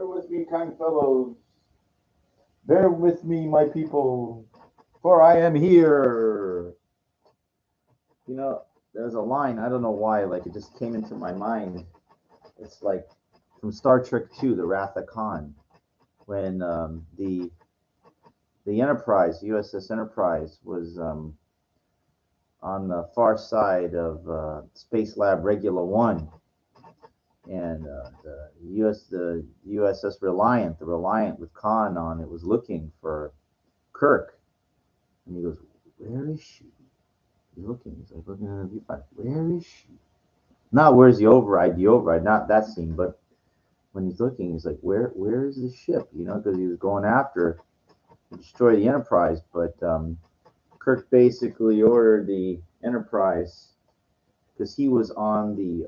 Bear with me, kind fellows. Bear with me, my people, for I am here. You know, there's a line, I don't know why, like it just came into my mind. It's like from Star Trek II, The Wrath of Khan, when the Enterprise, USS Enterprise, was on the far side of Space Lab Regula 1, and the USS Reliant, the Reliant with Khan on it, was looking for Kirk, and he goes, "Where is she?" He's looking. He's like looking at the viewfinder. Where is she? Not where's the override? The override, not that scene, but when he's looking, he's like, where is the ship? You know, because he was going after to destroy the Enterprise, but Kirk basically ordered the Enterprise because he was on the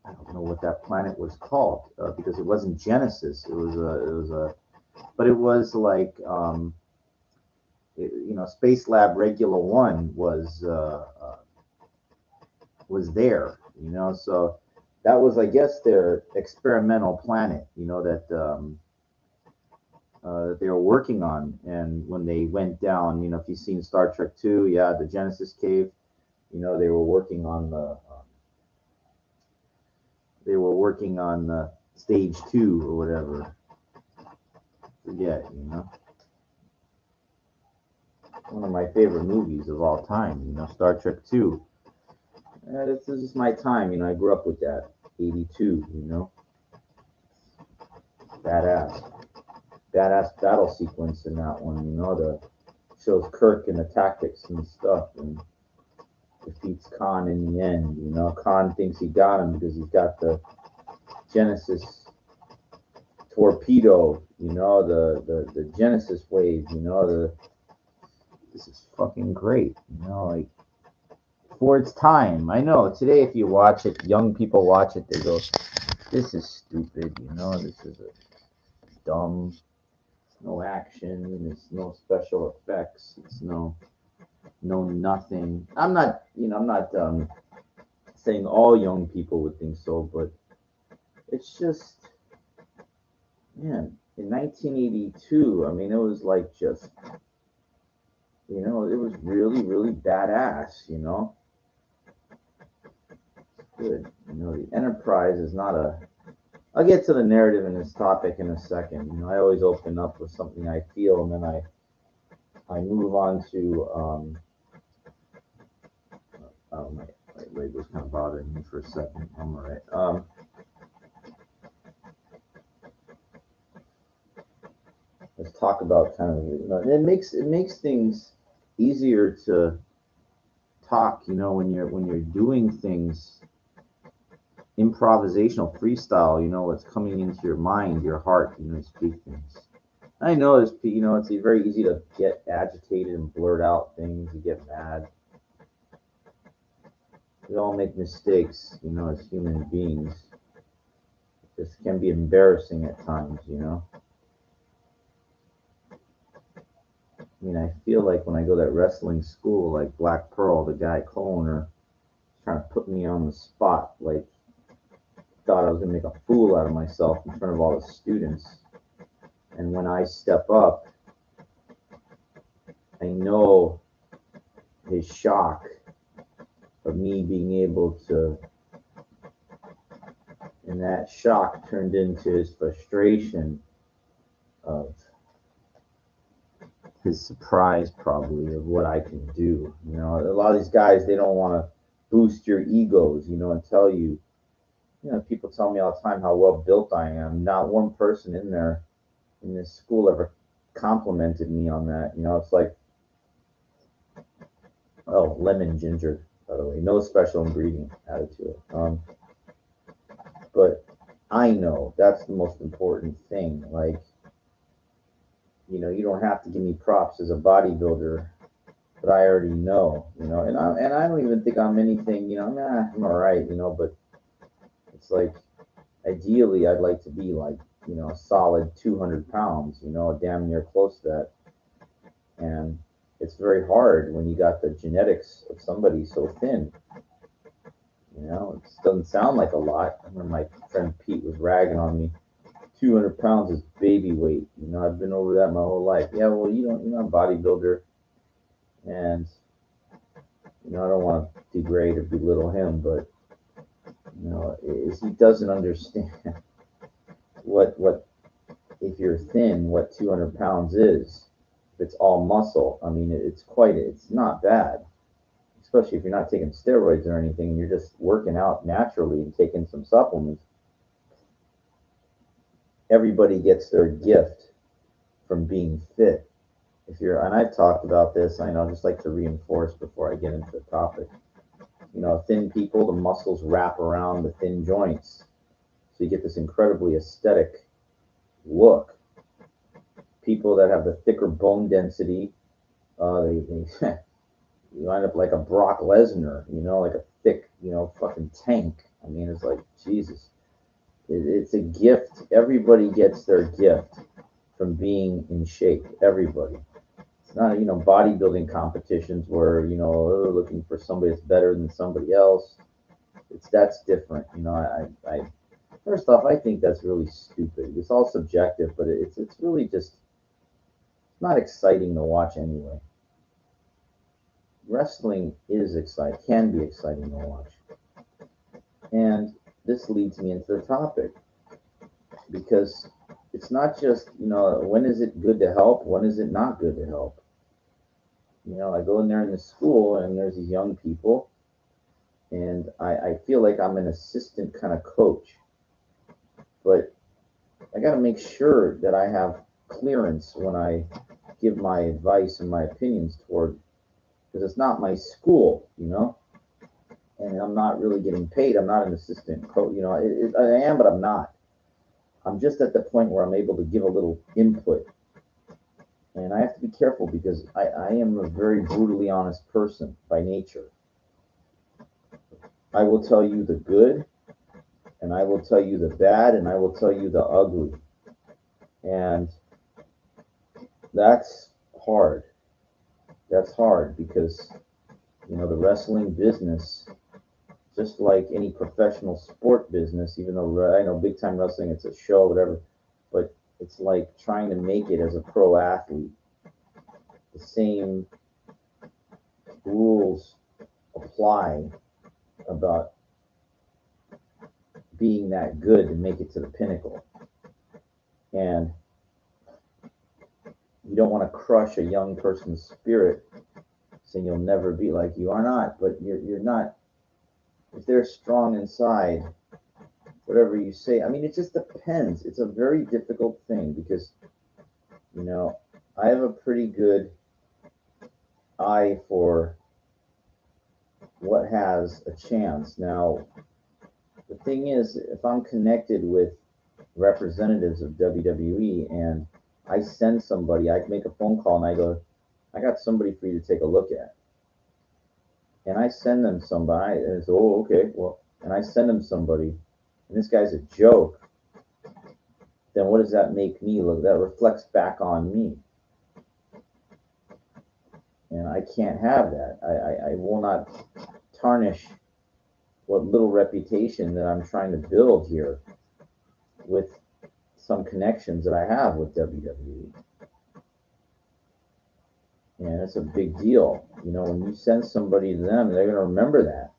I don't know what that planet was called because it wasn't Genesis. But it was like Space Lab Regula 1 was there. You know, so that was, I guess, their experimental planet. You know that they were working on, and when they went down, you know, if you've seen Star Trek 2, yeah, the Genesis cave, you know, they were working on stage 2 or whatever. Forget, you know. One of my favorite movies of all time, you know, Star Trek 2. This is my time, you know. I grew up with that. 82, you know. Badass. Badass battle sequence in that one, you know. The shows Kirk and the tactics and stuff, and defeats Khan in the end. You know, Khan thinks he got him because he's got the Genesis torpedo. You know, the Genesis wave. You know, this is fucking great. You know, like for its time. I know today, if you watch it, young people watch it, they go, "This is stupid." You know, this is a dumb. No action. It's no special effects. It's no nothing. I'm not saying all young people would think so, but it's just, man, in 1982, I mean, it was like just, you know, it was really, really badass, you know. Good. You know, the Enterprise is not a. I'll get to the narrative in this topic in a second. You know, I always open up with something I feel, and then I move on to oh, my leg was kind of bothering me for a second. I'm all right. Let's talk about kind of, you know, it makes things easier to talk, you know, when you're doing things improvisational freestyle, you know, what's coming into your mind, your heart, you know, speak things. I know it's, you know, it's very easy to get agitated and blurt out things, you get mad. We all make mistakes, you know, as human beings. This can be embarrassing at times, you know. I mean, I feel like when I go to that wrestling school, like Black Pearl, the guy Cloner, trying to put me on the spot, like thought I was gonna make a fool out of myself in front of all the students. And when I step up, I know his shock of me being able to, and that shock turned into his frustration of his surprise, probably, of what I can do. You know, a lot of these guys, they don't want to boost your egos, you know, and tell you, you know, people tell me all the time how well built I am. Not one person in there in this school ever complimented me on that. You know, it's like, oh, lemon ginger, by the way, no special ingredient added to it. But I know that's the most important thing. Like, you know, you don't have to give me props as a bodybuilder, but I already know, you know, and I don't even think I'm anything, you know, nah, I'm all right, you know, but it's like, ideally, I'd like to be like, you know, a solid 200 pounds, you know, damn near close to that. And it's very hard when you got the genetics of somebody so thin, You know, it doesn't sound like a lot. I remember my friend Pete was ragging on me. 200 pounds is baby weight. You know, I've been over that my whole life. Yeah, well, you're not a bodybuilder, and I don't want to degrade or belittle him, but he doesn't understand what if you're thin, what 200 pounds is. If it's all muscle, I mean, it's not bad, especially if you're not taking steroids or anything, and you're just working out naturally and taking some supplements. Everybody gets their gift from being fit. And I've talked about this, I know, I just like to reinforce before I get into the topic. Thin people, the muscles wrap around the thin joints. So you get this incredibly aesthetic look. People that have the thicker bone density, they you end up like a Brock Lesnar, like a thick, fucking tank. I mean, it's like, Jesus. It's a gift. Everybody gets their gift from being in shape. Everybody. It's not, bodybuilding competitions where, looking for somebody that's better than somebody else. That's different. I first off, I think that's really stupid. It's all subjective, but it's really just not exciting to watch anyway. Wrestling is exciting, can be exciting to watch. And this leads me into the topic because it's not just, when is it good to help? When is it not good to help? I go in there in the school and there's these young people, and I feel like I'm an assistant kind of coach. But I got to make sure that I have clearance when I give my advice and my opinions toward, because it's not my school, and I'm not really getting paid. I'm not an assistant coach, I am, but I'm not. I'm just at the point where I'm able to give a little input. And I have to be careful because I am a very brutally honest person by nature. I will tell you the good, and I will tell you the bad, and I will tell you the ugly. And that's hard. That's hard because, the wrestling business, just like any professional sport business, even though I know big time wrestling, it's a show, whatever, but it's like trying to make it as a pro athlete. The same rules apply about being that good to make it to the pinnacle. And you don't want to crush a young person's spirit saying you'll never be like you are not, but you're not. If they're strong inside, whatever you say, I mean, it just depends. It's a very difficult thing because, I have a pretty good eye for what has a chance. Now, the thing is, if I'm connected with representatives of WWE and I send somebody, I make a phone call and I go, I got somebody for you to take a look at. And I send them somebody, and it's, oh, okay, well, and I send them somebody, and this guy's a joke, then what does that make me look? That reflects back on me. And I can't have that. I will not tarnish what little reputation that I'm trying to build here with some connections that I have with WWE. And it's a big deal. When you send somebody to them, they're going to remember that.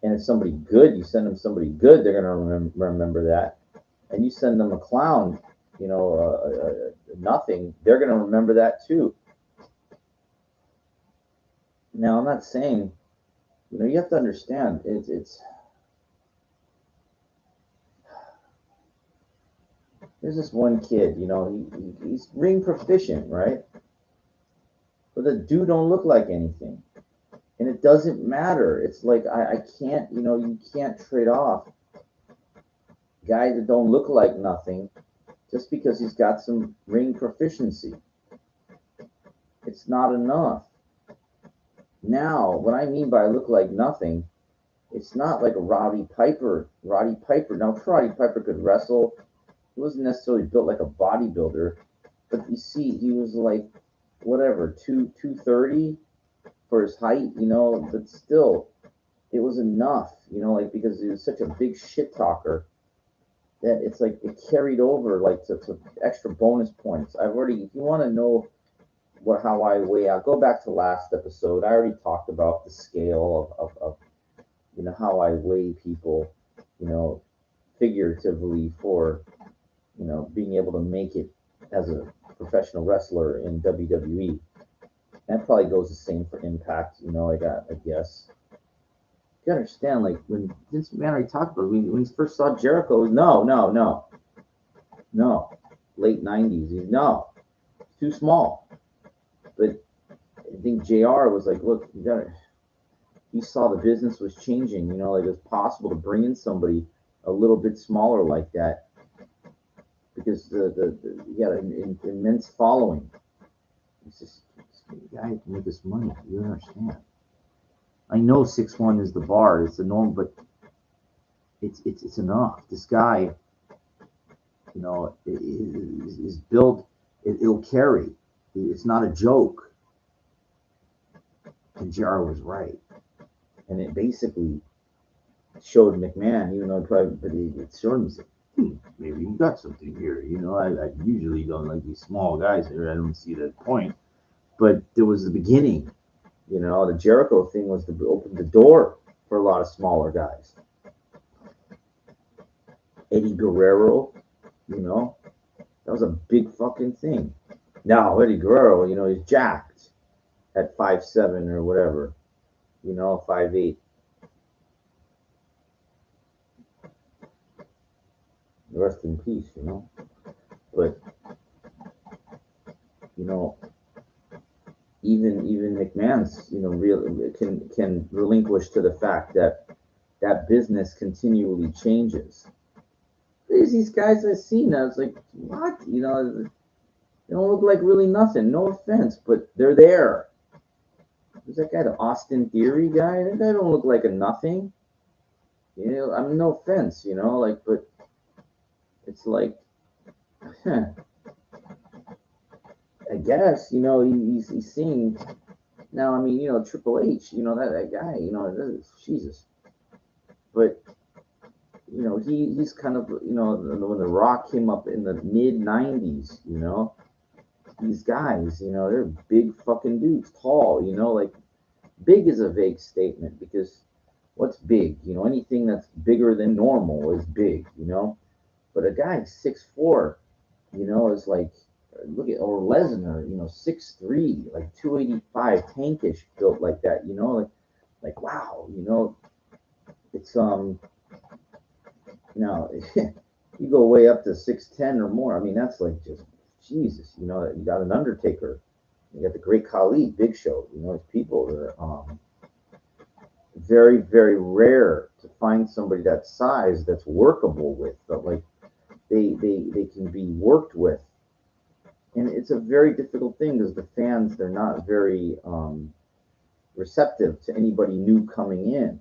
And if somebody good, you send them somebody good, they're going to remember that. And you send them a clown, nothing, they're going to remember that too. Now, I'm not saying, you have to understand, it's there's this one kid, he's ring proficient, right? But the dude don't look like anything. And it doesn't matter. It's like, I can't, you can't trade off guys that don't look like nothing just because he's got some ring proficiency. It's not enough. Now, what I mean by look like nothing, it's not like a Roddy Piper. Now, Roddy Piper could wrestle. He wasn't necessarily built like a bodybuilder, but you see, he was like, whatever, 230 for his height, but still, it was enough, like because he was such a big shit talker that it's like it carried over like to extra bonus points. I've already, if you want to know how I weigh out, go back to last episode. I already talked about the scale of how I weigh people, you know, figuratively for being able to make it as a professional wrestler in WWE. That probably goes the same for Impact. Like I guess you understand, like when Vince McMahon already talked about it, when he first saw Jericho, no, no, no, no, late '90s, no, too small. But I think JR was like, look, you got to. He saw the business was changing. Like it was possible to bring in somebody a little bit smaller like that because the he had an immense following. It's just this guy can make this money. You understand? I know 6'1" is the bar. It's the norm, but it's enough. This guy, is built. It'll carry. It's not a joke. And JR was right, and it basically showed McMahon, even though probably, but it showed him. Maybe you got something here. I usually don't like these small guys here. I don't see that point. But there was the beginning. The Jericho thing was to open the door for a lot of smaller guys. Eddie Guerrero, that was a big fucking thing. Now Eddie Guerrero, he's jacked at 5'7" or whatever, 5'8". Rest in peace, But you know, even McMahon's, real can relinquish to the fact that that business continually changes. There's these guys I've seen. I was like, what? They don't look like really nothing. No offense, but they're there. There's that guy, the Austin Theory guy. That guy don't look like a nothing. I mean, no offense, like, but it's like, huh, I guess, he's seeing now. I mean, Triple H, that guy, Jesus. But he's kind of, when The Rock came up in the mid '90s, these guys, they're big fucking dudes, tall, like big is a vague statement because what's big? Anything that's bigger than normal is big. But a guy 6'4", is like, look at, or Lesnar, 6'3", like 285, tankish, built like that, like wow, it's now you go way up to 6'10" or more. I mean, that's like just Jesus. You got an Undertaker, you got the Great Khali, Big Show. It's people that are very, very rare to find somebody that size that's workable with, but like they can be worked with, and it's a very difficult thing because the fans, they're not very receptive to anybody new coming in.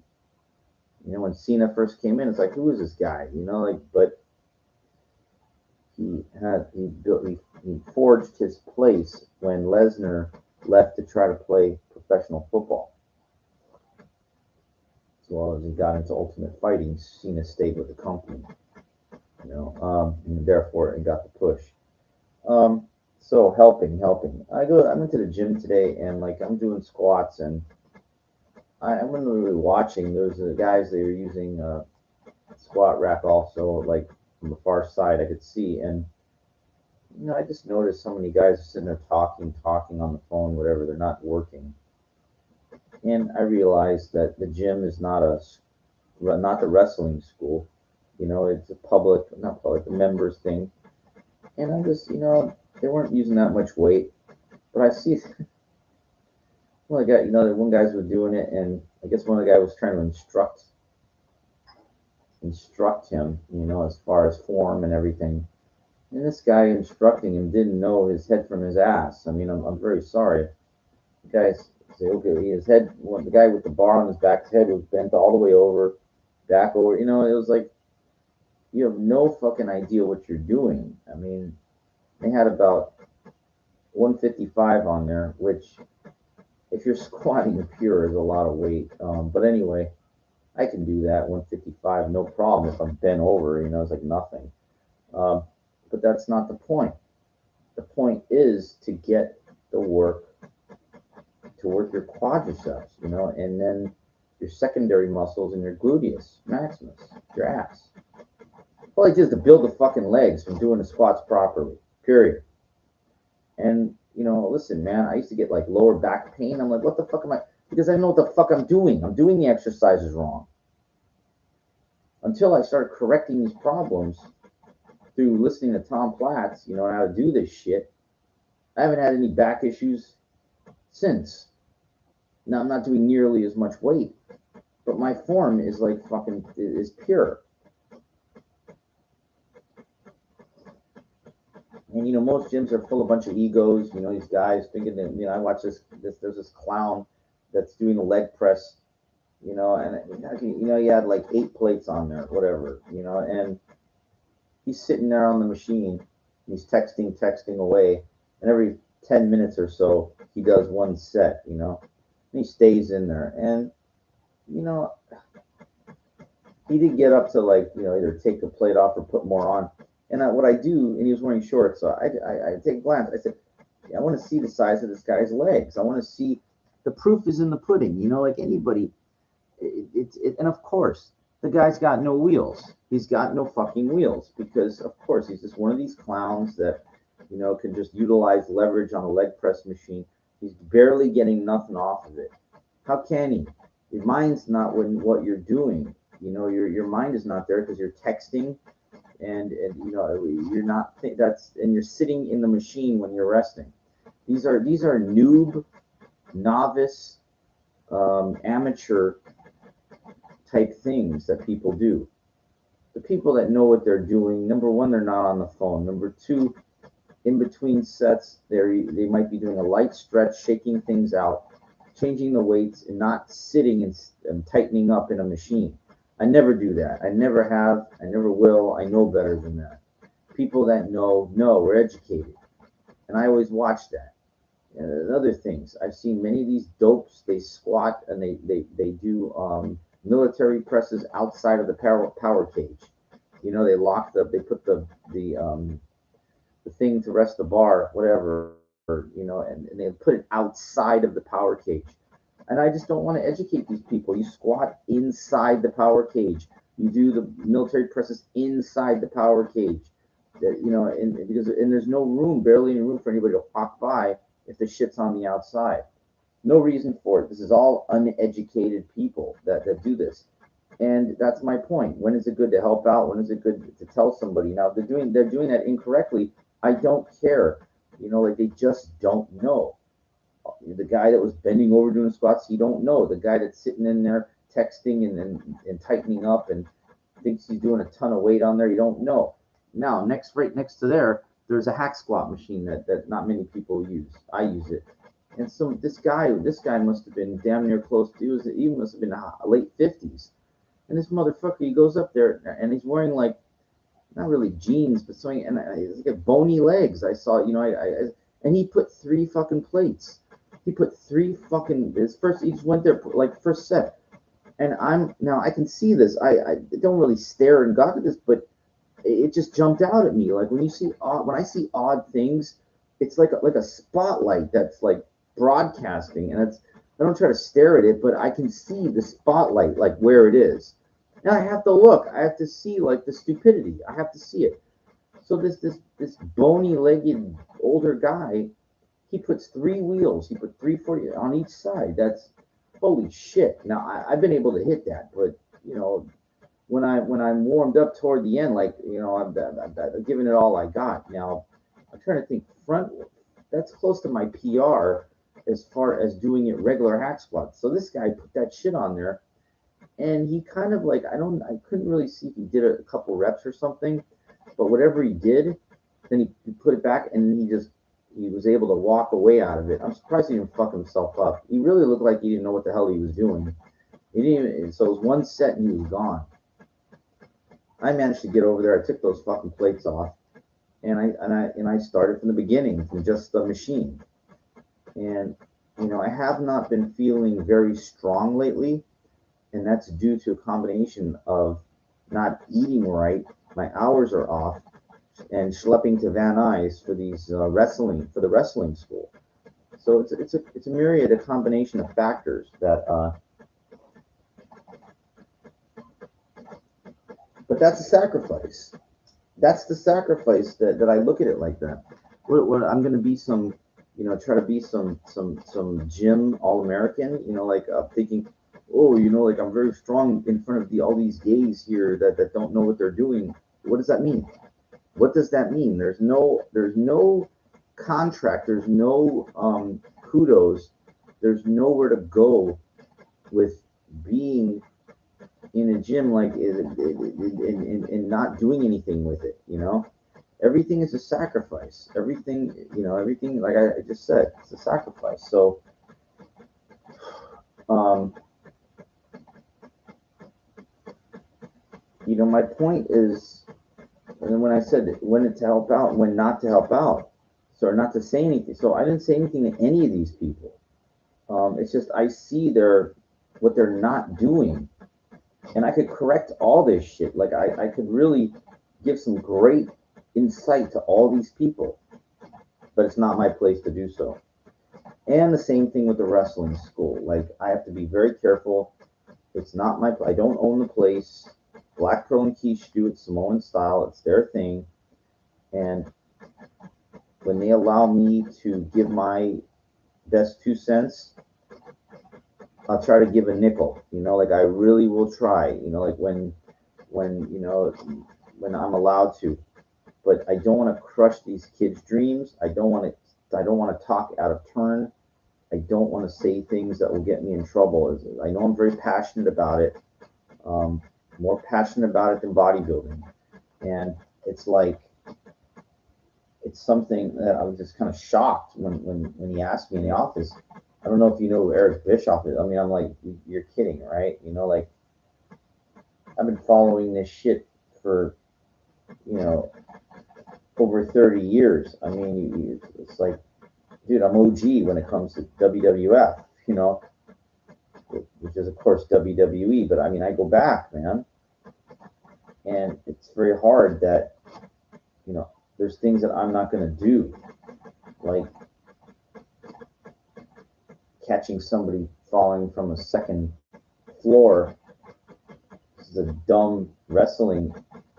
When Cena first came in, it's like, who is this guy? Like, but he forged his place when Lesnar left to try to play professional football. As well as he got into Ultimate Fighting, Cena stayed with the company, and therefore it got the push. So helping. I went to the gym today and like I'm doing squats and I wasn't really watching. There's guys they were using a squat rack also, like from the far side I could see, and I just noticed so many guys are sitting there talking on the phone, whatever. They're not working, and I realized that the gym is not the wrestling school. It's a not public, a members thing, and I'm just, they weren't using that much weight, but I see. Well, I got, that one guys were doing it, and I guess one of the guys was trying to instruct him, as far as form and everything. And this guy instructing him didn't know his head from his ass. I mean, I'm very sorry. The guys say, okay, his head, the guy with the bar on his back, his head was bent all the way over, back over. It was like, you have no fucking idea what you're doing. I mean, they had about 155 on there, which if you're squatting pure is a lot of weight. But anyway, I can do that 155, no problem if I'm bent over. You know, it's like nothing. Um, but that's not the point. The point is to get the work to work your quadriceps, you know, and then your secondary muscles and your gluteus maximus, your ass. All I did is to build the fucking legs from doing the squats properly. Period. And you know, listen, man, I used to get like lower back pain. I'm like, what the fuck am I? Because I know what the fuck I'm doing. I'm doing the exercises wrong. Until I started correcting these problems through listening to Tom Platz, you know, how to do this shit, I haven't had any back issues since. Now I'm not doing nearly as much weight, but my form is like fucking is pure. And you know, most gyms are full of a bunch of egos. You know, these guys thinking that you know. I watch this. There's this clown that's doing a leg press. You know, and you know he had like 8 plates on there, whatever. You know, and he's sitting there on the machine. He's texting away, and every 10 minutes or so he does one set. You know, and he stays in there, and you know he did get up to like you know either take the plate off or put more on. And what I do, and he was wearing shorts, so I take a glance. I said, yeah, I want to see the size of this guy's legs. I want to see. The proof is in the pudding, you know, like anybody. And of course, the guy's got no wheels. He's got no fucking wheels because, of course, he's just one of these clowns that, you know, can just utilize leverage on a leg press machine. He's barely getting nothing off of it. How can he? Your mind's not what you're doing. You know, your mind is not there because you're texting and you know you're not that's and you're sitting in the machine when you're resting. These are noob, novice, amateur type things that people do. The people that know what they're doing, number one, they're not on the phone. Number two, in between sets, they might be doing a light stretch, shaking things out, changing the weights, and not sitting and tightening up in a machine. I never do that. I never have. I never will. I know better than that. People that know, we're educated. And I always watch that. And other things. I've seen many of these dopes, they squat and they do military presses outside of the power cage. You know, they put the thing to rest the bar, whatever, you know, and they put it outside of the power cage. And I just don't want to educate these people. You squat inside the power cage. You do the military presses inside the power cage. That you know, and because there's no room, barely any room for anybody to walk by if the shit's on the outside. No reason for it. This is all uneducated people that do this. And that's my point. When is it good to help out? When is it good to tell somebody? Now, if they're doing that incorrectly, I don't care. You know, like they just don't know. The guy that was bending over doing squats, you don't know. The guy that's sitting in there texting and tightening up and thinks he's doing a ton of weight on there, you don't know. Now, right next to there's a hack squat machine that not many people use. I use it. And so this guy must have been damn near close to, he must have been late 50s. And this motherfucker, he goes up there and he's wearing like, not really jeans, but something, and he's got bony legs. I saw, you know, and he put 3 fucking plates. He put 3 fucking, he just went there like first set. And now I can see this. I don't really stare and gawk at this, but it just jumped out at me. Like when I see odd things, it's like a spotlight that's like broadcasting, and I don't try to stare at it, but I can see the spotlight like where it is. And I have to look. I have to see like the stupidity. I have to see it. So this bony legged older guy, he puts 3 wheels. He put 340 on each side. That's holy shit. Now I've been able to hit that, but you know, when I'm warmed up toward the end, like you know, I'm giving it all I got. Now I'm trying to think front. That's close to my PR as far as doing it regular hack squats. So this guy put that shit on there, and he kind of like I couldn't really see if he did a couple reps or something, but whatever he did, then he put it back, and he was able to walk away out of it. I'm surprised he didn't fuck himself up. He really looked like he didn't know what the hell he was doing. He didn't even, so it was one set and he was gone. I managed to get over there. I took those fucking plates off, and I started from the beginning, from just the machine. And you know, I have not been feeling very strong lately. and that's due to a combination of not eating right. My hours are off, and schlepping to Van Nuys for these for the wrestling school. So it's a myriad, a combination of factors that. But that's a sacrifice. That's the sacrifice that I look at it like that. What I'm going to be some, try to be some gym All American. Like thinking, oh, like I'm very strong in front of all these gays here that don't know what they're doing. What does that mean? What does that mean? There's no contract. There's no kudos. There's nowhere to go with being in a gym like and not doing anything with it. Everything is a sacrifice. Everything like I just said, it's a sacrifice. So um, my point is, and then when I said when to help out, when not to help out, so not to say anything. So I didn't say anything to any of these people. It's just I see what they're not doing, and I could correct all this shit. Like I could really give some great insight to all these people, but it's not my place to do so. And the same thing with the wrestling school. Like I have to be very careful. It's not my. I don't own the place. Black Pearl and Quiche do it Samoan style. It's their thing. And when they allow me to give my best 2 cents, I'll try to give a nickel. Like I really will try. Like when when I'm allowed to. But I don't want to crush these kids' dreams. I don't want to. I don't want to talk out of turn. I don't want to say things that will get me in trouble. I know I'm very passionate about it. Um, More passionate about it than bodybuilding, and it's like it's something that I was just kind of shocked when he asked me in the office. I don't know if you know who Eric Bischoff is. I mean, I'm like, you're kidding, right? Like I've been following this shit for you know over 30 years. I mean, it's like, dude, I'm OG when it comes to WWF. Which is of course WWE. But I mean, I go back, man, and it's very hard that there's things that I'm not going to do, like catching somebody falling from a second floor. This is a dumb wrestling,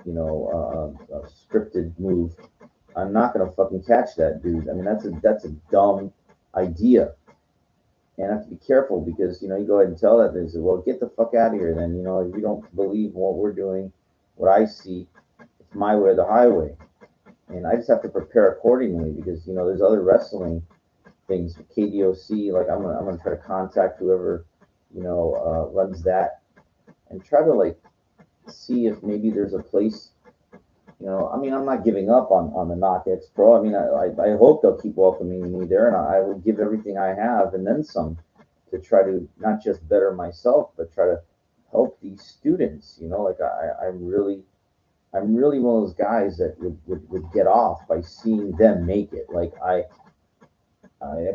scripted move. I'm not gonna fucking catch that dude. I mean, that's a dumb idea, and I have to be careful because you go ahead and tell that they say, well, get the fuck out of here. Then if you don't believe what we're doing, what I see, it's my way or the highway, and I just have to prepare accordingly because there's other wrestling things, KDOC. Like I'm gonna try to contact whoever runs that and try to like see if maybe there's a place. I mean, I'm not giving up on the Knock X Pro. I mean, I hope they'll keep welcoming me there, and I will give everything I have and then some to try to not just better myself, but try to help these students. Like I'm really one of those guys that would get off by seeing them make it. Like I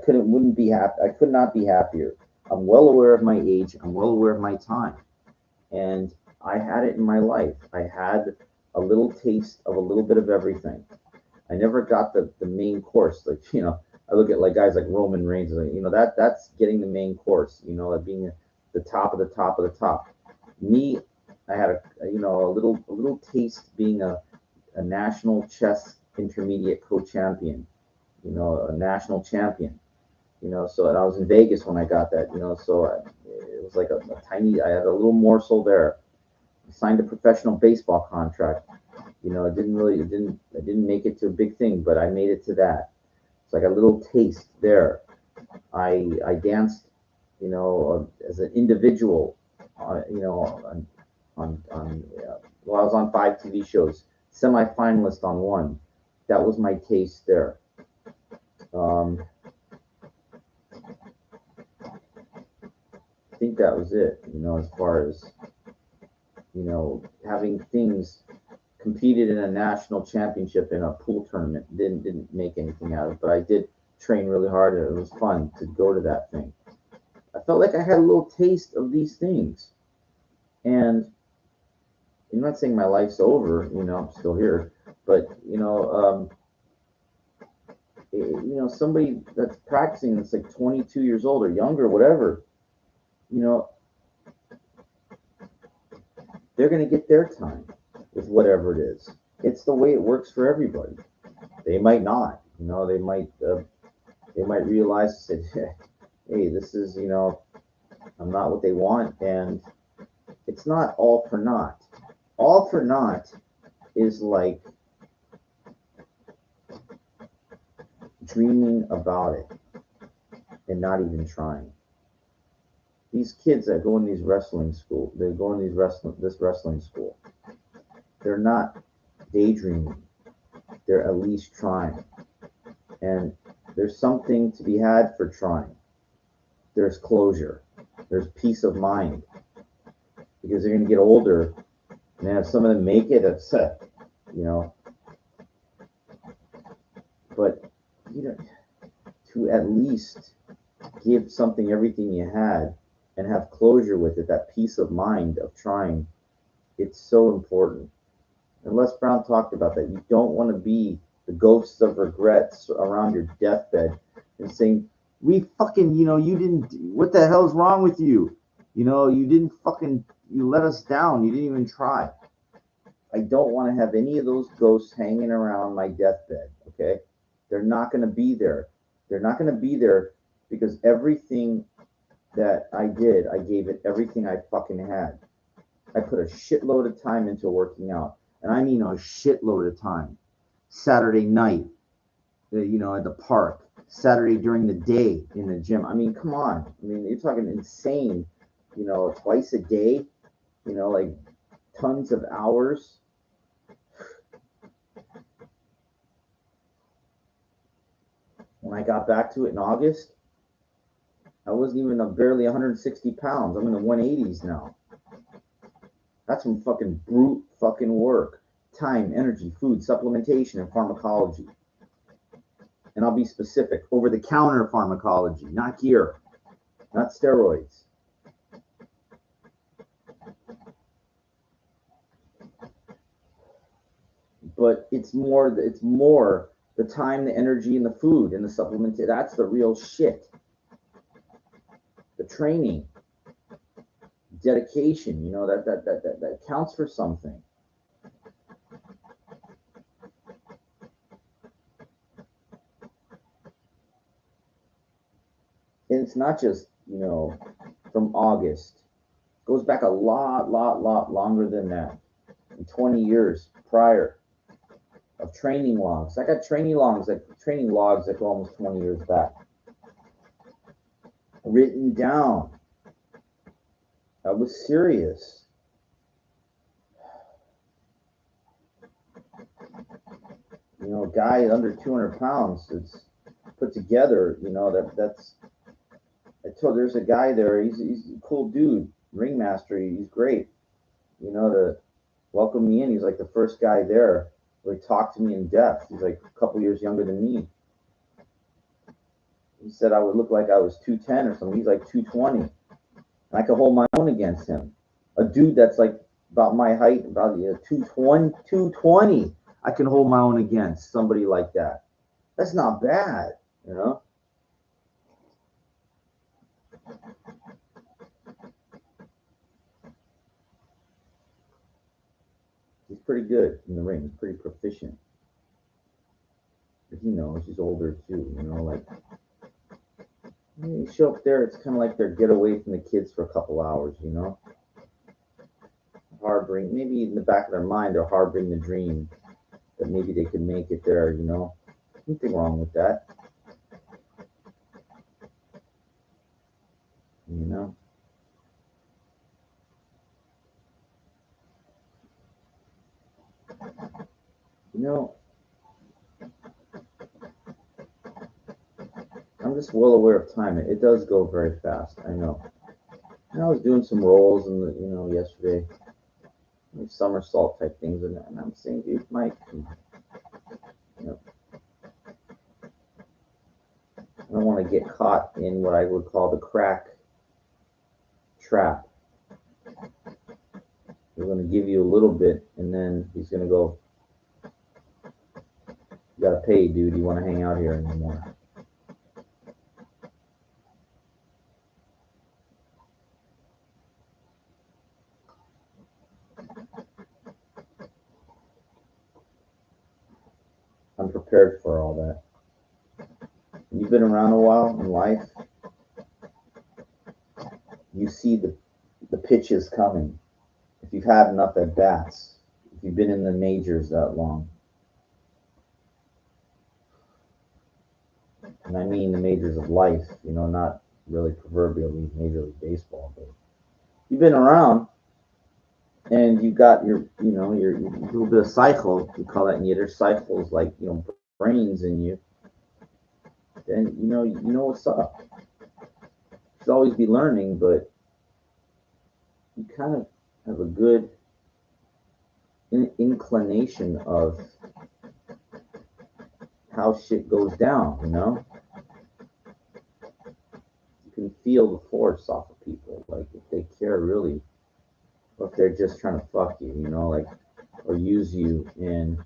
couldn't wouldn't be happy. I could not be happier. I'm well aware of my age. I'm well aware of my time, and I had it in my life. I had a little taste of a little bit of everything. I never got the main course. Like I look at like guys like Roman Reigns. Like, that's getting the main course. Like being the top of the top of the top. Me, I had a little taste being a national chess intermediate co-champion. A national champion. So and I was in Vegas when I got that. So it was like a tiny. I had a little morsel there. I signed a professional baseball contract. I didn't make it to a big thing, but I made it to that. So I got a little taste there. I danced, as an individual, well, I was on 5 TV shows, semi-finalist on one. That was my taste there. Um, I think that was it. As far as having things competed in a national championship in a pool tournament. Didn't make anything out of it, but I did train really hard, and it was fun to go to that thing. I felt like I had a little taste of these things, And I'm not saying my life's over, I'm still here, but somebody that's practicing that's like 22 years old or younger, whatever, you know, they're going to get their time with whatever it is. It's the way it works for everybody. They might not, they might realize that, hey, this is, I'm not what they want, and it's not all for naught. All for naught is like dreaming about it and not even trying. These kids that go in these wrestling school, they go in this wrestling school. They're not daydreaming. They're at least trying. And there's something to be had for trying. There's closure. There's peace of mind. Because they're going to get older. And if some of them make it, upset, But, to at least give something everything you had and have closure with it, that peace of mind of trying, it's so important. And Les Brown talked about that. You don't want to be the ghosts of regrets around your deathbed and saying, we fucking, you didn't, what the hell's wrong with you? You didn't fucking, you let us down. You didn't even try. I don't want to have any of those ghosts hanging around my deathbed, okay? They're not going to be there. They're not going to be there because everything that I did, I gave it everything I fucking had. I put a shitload of time into working out. And I mean a shitload of time. Saturday night, at the park. Saturday during the day in the gym. I mean, come on. I mean, you're talking insane, twice a day, like tons of hours. When I got back to it in August, I wasn't even barely 160 pounds. I'm in the 180s now. That's some fucking brute fucking work. Time, energy, food, supplementation, and pharmacology. And I'll be specific. Over-the-counter pharmacology, not gear, not steroids. But it's more the time, the energy, and the food and the supplement. That's the real shit. The training, dedication, that counts for something. And it's not just, from August. It goes back a lot longer than that. 20 years prior of training logs. I got training logs that go almost 20 years back. Written down. I was serious. A guy under 200 pounds that's put together, that's. I told there's a guy there. He's a cool dude, ringmaster. He's great. To welcome me in. He's like the first guy there. Where he talked to me in depth. He's like a couple years younger than me. He said I would look like I was 210 or something. He's like 220. And I could hold my own against him. A dude that's like about my height, about 220. I can hold my own against somebody like that. That's not bad, He's pretty good in the ring. He's pretty proficient. But he knows he's older too, like you show up there, it's kind of like their get away from the kids for a couple hours, Harboring, maybe in the back of their mind, they're harboring the dream that maybe they could make it there, Nothing wrong with that, I'm just well aware of time. It does go very fast. I know. And I was doing some rolls and yesterday, somersault type things, and I'm saying, dude, Mike, I don't want to get caught in what I would call the crack trap. We're going to give you a little bit, and then he's going to go, you got to pay, dude. You want to hang out here anymore? I'm prepared for all that. You've been around a while in life. You see the pitches coming. If you've had enough at bats, if you've been in the majors that long, and I mean the majors of life, not really proverbially Major League Baseball, but you've been around and you got your little bit of cycle, we call that in Yiddish, cycles, like, brains in you, then you know what's up. You should always be learning, but you kind of have a good inclination of how shit goes down, You can feel the force off of people, like if they care really, or if they're just trying to fuck you, like, or use you in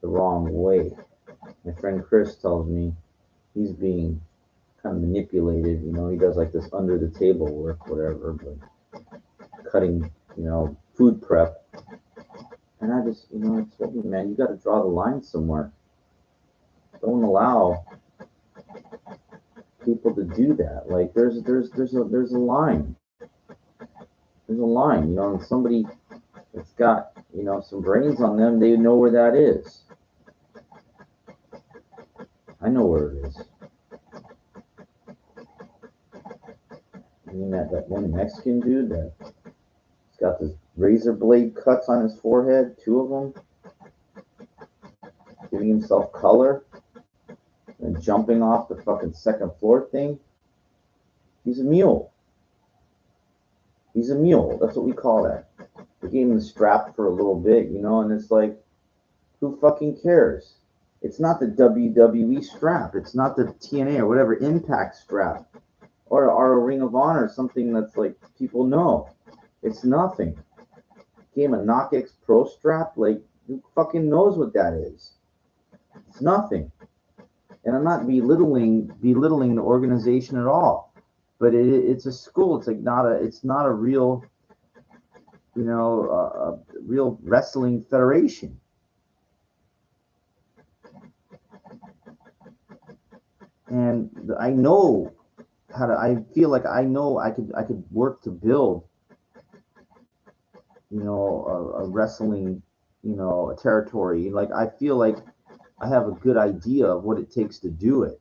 the wrong way. My friend Chris tells me he's being kind of manipulated, he does like this under the table work, whatever, but cutting, food prep. And I just, I told him, man, you got to draw the line somewhere. Don't allow people to do that. Like there's a line. There's a line, and somebody that's got, some brains on them, they know where that is. I know where it is. I mean that one Mexican dude that's got this razor blade cuts on his forehead, 2 of them, giving himself color and jumping off the fucking 2nd floor thing. He's a mule. He's a mule. That's what we call that. They gave him the strap for a little bit, and it's like, who fucking cares? It's not the WWE strap. It's not the TNA or whatever Impact strap, or a Ring of Honor, something that's like people know. It's nothing. Gave him a KnockX Pro strap. Like, who fucking knows what that is? It's nothing. And I'm not belittling the organization at all, but it's a school. It's like it's not a real, real wrestling federation. And I know how to. I feel like I know I could work to build, a wrestling, a territory. Like I feel like I have a good idea of what it takes to do it.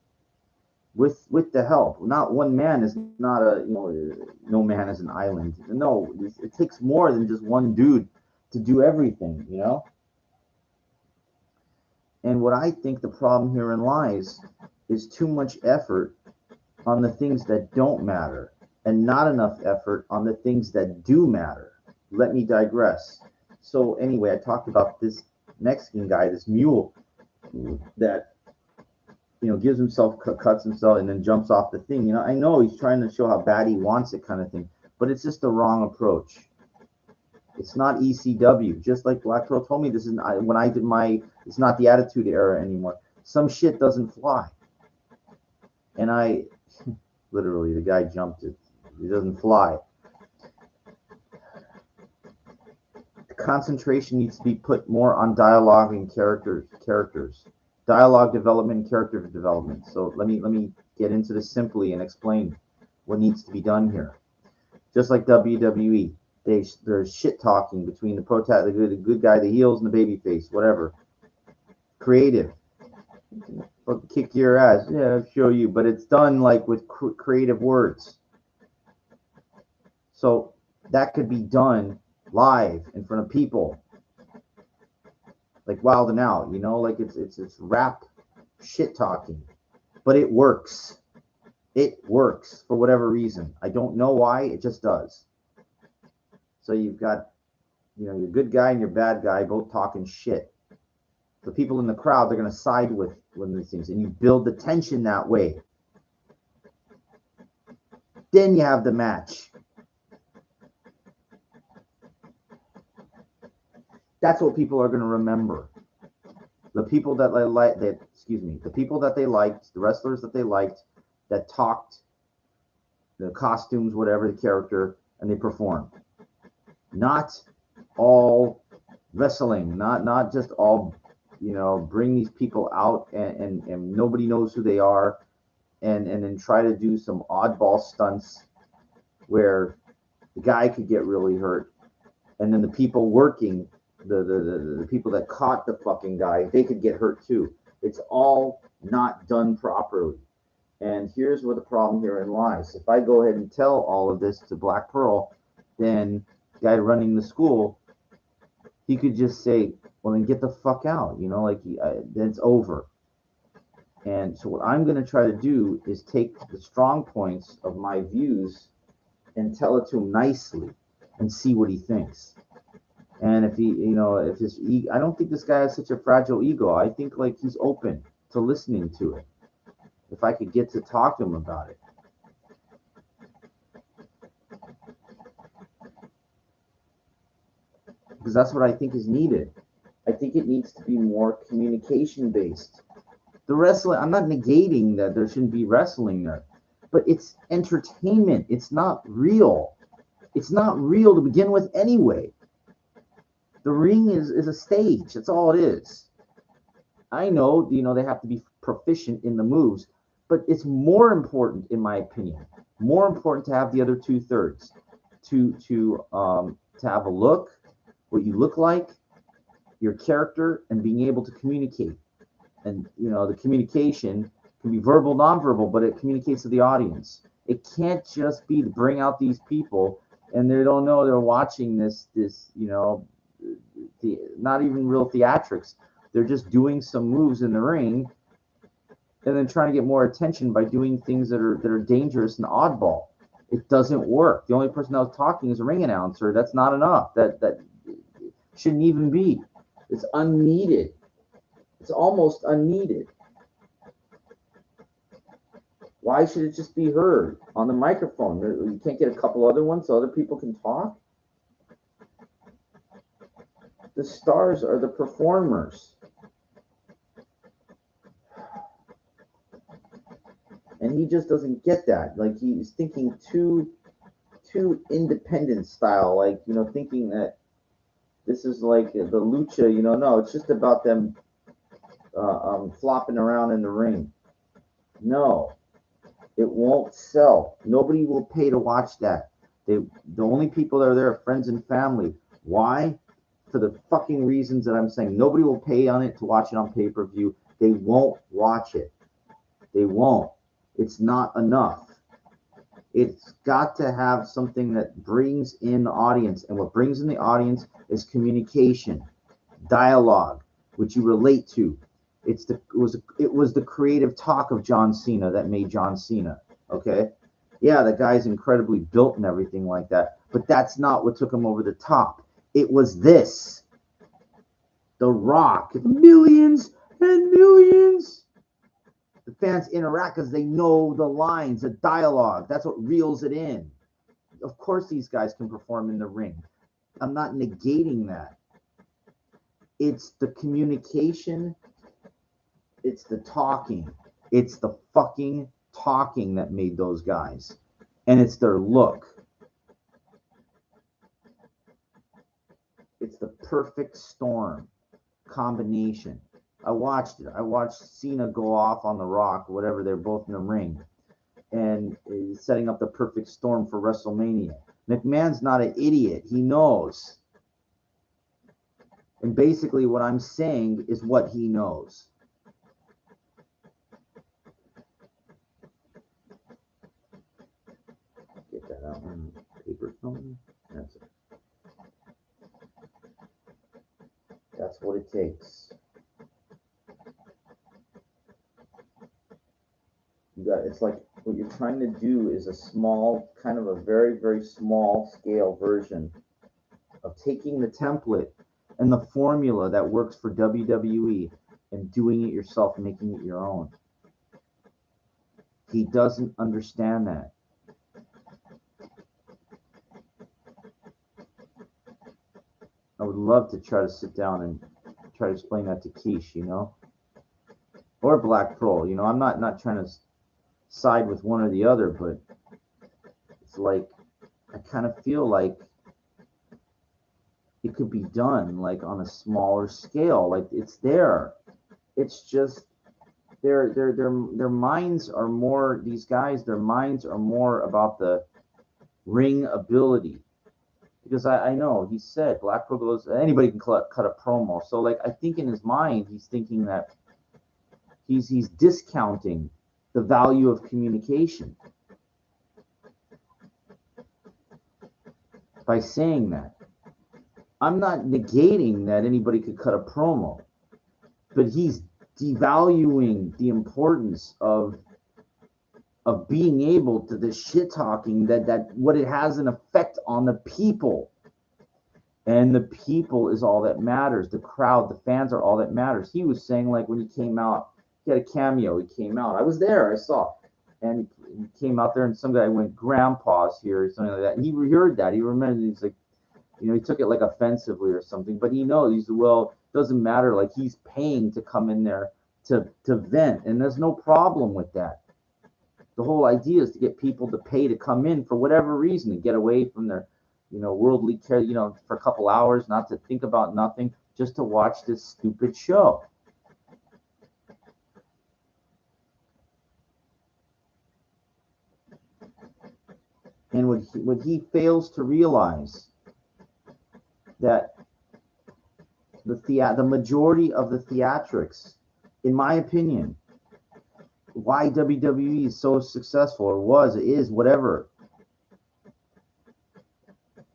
With the help. Not one man is not no man is an island. No, it takes more than just one dude to do everything, And what I think the problem herein lies is too much effort on the things that don't matter and not enough effort on the things that do matter. Let me digress. So anyway, I talked about this Mexican guy, this mule that gives himself, cuts himself, and then jumps off the thing. I know he's trying to show how bad he wants it, kind of thing, but it's just the wrong approach. It's not ECW. Just like Black Pearl told me, this is when I did it's not the Attitude Era anymore. Some shit doesn't fly, and literally the guy jumped it. It doesn't fly. The concentration needs to be put more on dialogue and characters. Dialogue development and character development. So let me get into this simply and explain what needs to be done here. Just like WWE, there's shit talking between the good guy, the heels, and the babyface, whatever. Creative. Kick your ass. Yeah, I'll show you. But it's done like with creative words. So that could be done live in front of people. Like Wild and Out, like it's rap shit talking, but it works. It works for whatever reason. I don't know why, it just does. So you've got, your good guy and your bad guy both talking shit. The people in the crowd, they're going to side with one of these things, and you build the tension that way. Then you have the match. That's what people are going to remember. The people that they like, the people that they liked, the wrestlers that they liked, that talked, the costumes, whatever the character, and they performed. Not all wrestling, not just all, bring these people out and nobody knows who they are, and then try to do some oddball stunts where the guy could get really hurt, and then the people working, the people that caught the fucking guy, they could get hurt too. It's all not done properly. And here's where the problem herein lies. If I go ahead and tell all of this to Black Pearl, then the guy running the school, he could just say, well, then get the fuck out, then it's over. And so what I'm going to try to do is take the strong points of my views and tell it to him nicely and see what he thinks. And if he, if his, I don't think this guy has such a fragile ego. I think like he's open to listening to it. If I could get to talk to him about it. Because that's what I think is needed. I think it needs to be more communication based. The wrestling, I'm not negating that there shouldn't be wrestling there, but it's entertainment. It's not real. It's not real to begin with anyway. The ring is a stage. That's all it is. I know, they have to be proficient in the moves, but it's more important, in my opinion, more important to have the other 2/3, to have a look, what you look like, your character, and being able to communicate. And the communication can be verbal, nonverbal, but it communicates to the audience. It can't just be to bring out these people and they don't know they're watching this, not even real theatrics. They're just doing some moves in the ring and then trying to get more attention by doing things that are dangerous and oddball. It doesn't work. The only person that was talking is a ring announcer. That's not enough. That shouldn't even be. It's unneeded. It's almost unneeded. Why should it just be heard on the microphone? You can't get a couple other ones so other people can talk? The stars are the performers. And he just doesn't get that. Like, he's thinking too independent style, like, thinking that this is like the lucha, no, it's just about them flopping around in the ring. No, it won't sell. Nobody will pay to watch that. The only people that are there are friends and family. Why? For the fucking reasons that I'm saying. Nobody will pay on it to watch it on pay-per-view. They won't watch it. They won't. It's not enough. It's got to have something that brings in the audience. And what brings in the audience is communication, dialogue, which you relate to. It was the creative talk of John Cena that made John Cena. Okay? Yeah, the guy's incredibly built and everything like that. But that's not what took him over the top. It was this. The Rock. Millions and millions. The fans interact because they know the lines, the dialogue. That's what reels it in. Of course, these guys can perform in the ring. I'm not negating that. It's the communication. It's the talking. It's the fucking talking that made those guys. And it's their look. It's the perfect storm combination. I watched it. I watched Cena go off on The Rock, whatever. They're both in the ring, and setting up the perfect storm for WrestleMania. McMahon's not an idiot. He knows. And basically what I'm saying is what he knows. Get that out on paper film. That's it. That's what it takes. It's like what you're trying to do is a small, kind of a very, very small scale version of taking the template and the formula that works for WWE and doing it yourself, making it your own. He doesn't understand that. I would love to try to sit down and try to explain that to Keish, you know, or Black Pearl. You know, I'm not trying to side with one or the other, but it's like I kind of feel like it could be done like on a smaller scale. Like it's there. It's just their minds are more, these guys, their minds are more about the ring ability. Because I know he said Black Pearl goes, anybody can cut a promo. So like I think in his mind he's thinking that he's discounting the value of communication by saying that. I'm not negating that anybody could cut a promo, but he's devaluing the importance of being able to the shit talking that what it has an effect on the people. And the people is all that matters. The crowd, the fans are all that matters. He was saying like when he came out, he had a cameo. He came out. I was there. I saw. And he came out there and some guy went, "Grandpa's here," or something like that. And he heard that. He remembered. He's like, you know, he took it like offensively or something. But he knows. He's, well, it doesn't matter. Like he's paying to come in there to vent. And there's no problem with that. The whole idea is to get people to pay to come in for whatever reason, to get away from their, you know, worldly care, you know, for a couple hours, not to think about nothing, just to watch this stupid show. And what he fails to realize that the majority of the theatrics, in my opinion, why WWE is so successful, or is, whatever,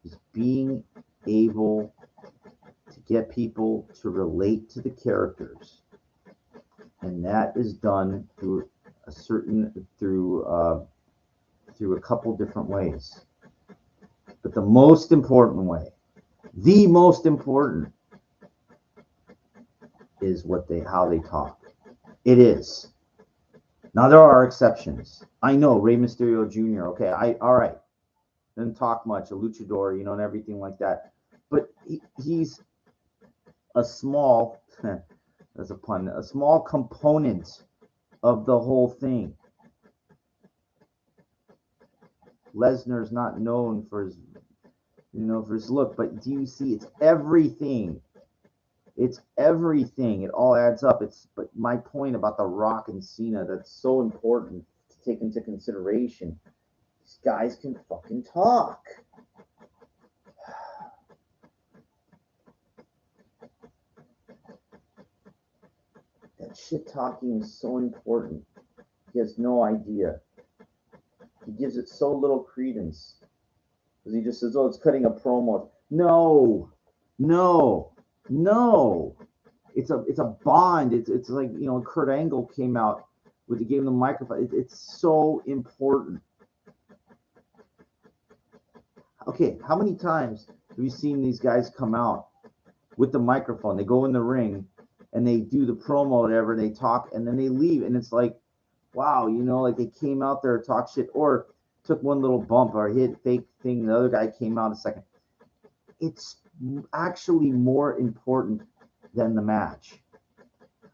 is being able to get people to relate to the characters. And that is done through through a couple different ways. But the most important way, the most important, is how they talk. It is. Now there are exceptions. I know Rey Mysterio Jr. Okay, all right. Doesn't talk much, a luchador, you know, and everything like that. But he's a small, as a pun, a small component of the whole thing. Lesnar's not known for his, you know, for his look, but do you see? It's everything. It's everything. It all adds up. But my point about The Rock and Cena, that's so important to take into consideration. These guys can fucking talk. That shit talking is so important. He has no idea. He gives it so little credence. Because he just says, "Oh, it's cutting a promo." No. It's a bond. It's like, you know, Kurt Angle came out with the game of the microphone. It's so important. Okay, how many times have you seen these guys come out with the microphone? They go in the ring and they do the promo or whatever, they talk, and then they leave, and it's like, wow, you know, like they came out there to talk shit or took one little bump or hit fake thing. The other guy came out a second. It's actually more important than the match.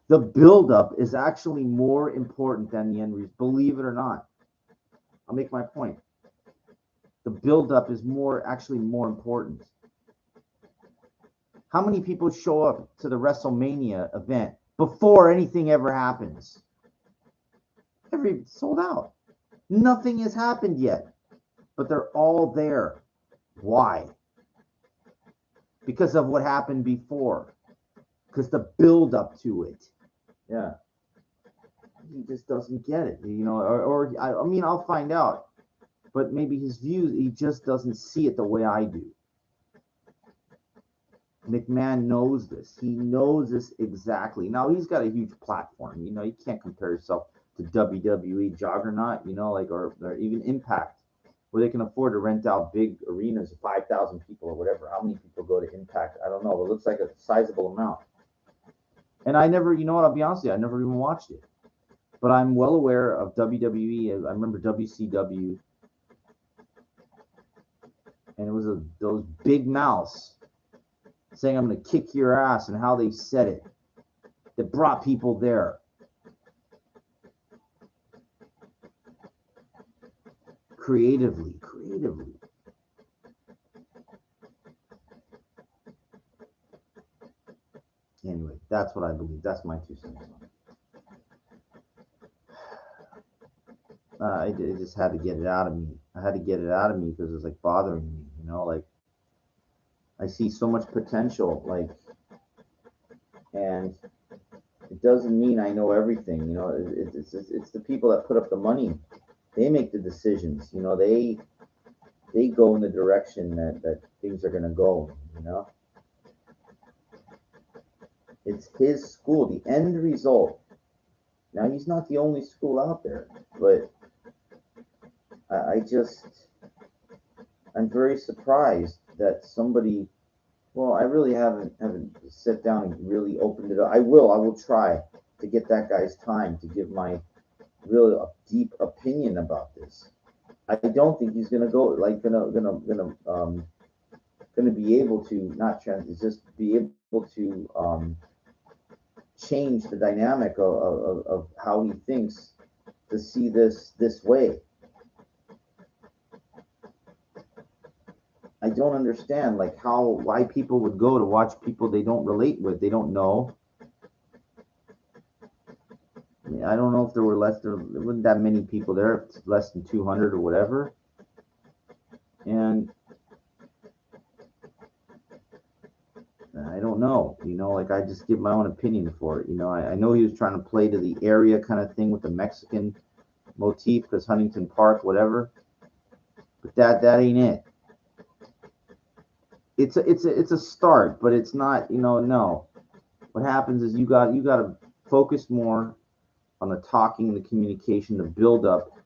The build-up is actually more important than the end result, believe it or not. I'll make my point. The build-up is actually more important. How many people show up to the WrestleMania event before anything ever happens? Sold out. Nothing has happened yet, but they're all there. Why? Because of what happened before. Because the build up to it. Yeah. He just doesn't get it, you know, or I mean, I'll find out. But maybe his views, he just doesn't see it the way I do. McMahon knows this. He knows this exactly. Now, he's got a huge platform. You know, you can't compare yourself to WWE Juggernaut, you know, like, or even Impact, where they can afford to rent out big arenas of 5,000 people or whatever. How many people go to Impact? I don't know. But it looks like a sizable amount. And I never, you know what, I'll be honest with you, I never even watched it. But I'm well aware of WWE. I remember WCW. And it was those big mouths saying I'm going to kick your ass, and how they said it, that brought people there. Creatively. Anyway, that's what I believe. That's my 2 cents on it. I just had to get it out of me. I had to get it out of me because it was like bothering me, you know, like I see so much potential, like, and it doesn't mean I know everything, you know. It's the people that put up the money. They make the decisions, you know. They go in the direction that things are gonna go, you know. It's his school. The end result. Now he's not the only school out there, but I just I'm very surprised that somebody. Well, I really haven't sat down and really opened it up. I will try to get that guy's time to give my really deep opinion about this. I don't think he's gonna go like gonna be able to not trans just be able to change the dynamic of how he thinks to see this way. I don't understand like why people would go to watch people they don't relate with, they don't know. I mean, I don't know if there wasn't that many people there, less than 200 or whatever. And I don't know, you know, like I just give my own opinion for it. You know, I know he was trying to play to the area kind of thing with the Mexican motif because Huntington Park, whatever. But that ain't it. It's a start, but it's not. You know, no. What happens is you got to focus more on the talking, the communication, the build up,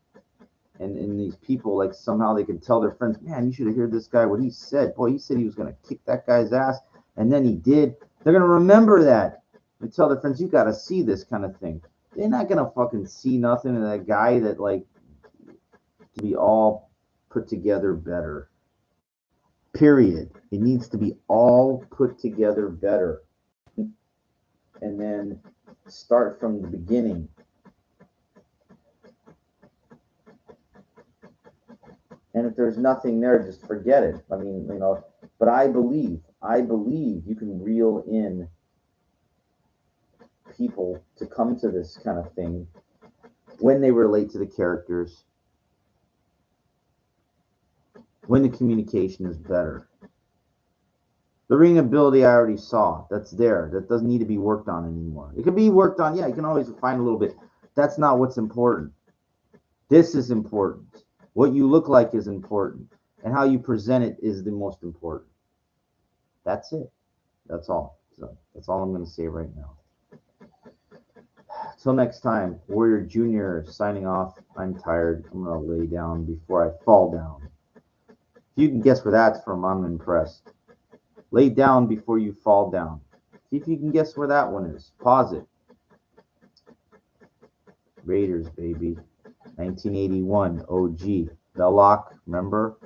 and these people like somehow they can tell their friends, man, you should have heard this guy what he said. Boy, he said he was gonna kick that guy's ass, and then he did. They're gonna remember that and tell their friends, you got to see this kind of thing. They're not gonna fucking see nothing in that guy that like to be all put together better. Period. It needs to be all put together better, and then start from the beginning. And if there's nothing there, just forget it. I mean, you know, but I believe you can reel in people to come to this kind of thing when they relate to the characters, when the communication is better. The ring ability I already saw. That's there. That doesn't need to be worked on anymore. It can be worked on. Yeah, you can always find a little bit. That's not what's important. This is important. What you look like is important. And how you present it is the most important. That's it. That's all. So that's all I'm going to say right now. Till next time, Warrior Jr. signing off. I'm tired. I'm going to lay down before I fall down. If you can guess where that's from, I'm impressed. Lay down before you fall down. See if you can guess where that one is. Pause it. Raiders, baby. 1981, OG. Belloc, remember?